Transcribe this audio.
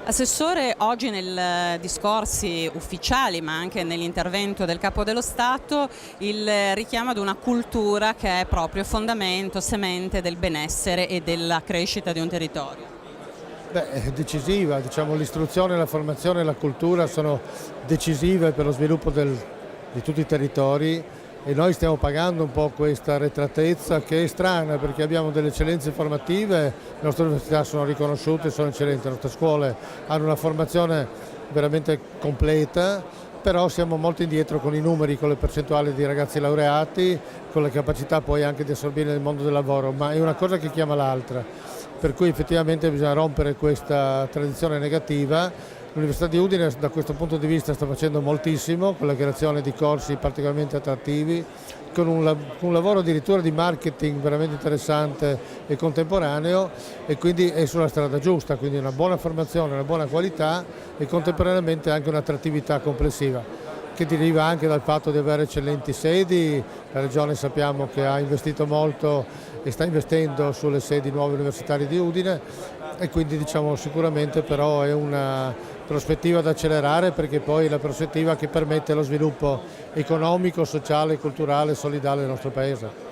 Assessore, oggi nei discorsi ufficiali, ma anche nell'intervento del Capo dello Stato, il richiamo ad una cultura che è proprio fondamento, semente del benessere e della crescita di un territorio. Beh, è decisiva, diciamo, l'istruzione, la formazione e la cultura sono decisive per lo sviluppo di tutti i territori e noi stiamo pagando un po' questa arretratezza che è strana perché abbiamo delle eccellenze formative, le nostre università sono riconosciute, sono eccellenti, le nostre scuole hanno una formazione veramente completa, però siamo molto indietro con i numeri, con le percentuali di ragazzi laureati, con la capacità poi anche di assorbire nel mondo del lavoro, ma è una cosa che chiama l'altra. Per cui effettivamente bisogna rompere questa tradizione negativa. L'Università di Udine da questo punto di vista sta facendo moltissimo con la creazione di corsi particolarmente attrattivi, con un lavoro addirittura di marketing veramente interessante e contemporaneo e quindi è sulla strada giusta, quindi una buona formazione, una buona qualità e contemporaneamente anche un'attrattività complessiva che deriva anche dal fatto di avere eccellenti sedi. La Regione sappiamo che ha investito molto e sta investendo sulle sedi nuove universitarie di Udine e quindi diciamo sicuramente però è una prospettiva da accelerare perché poi è la prospettiva che permette lo sviluppo economico, sociale, culturale e solidale del nostro Paese.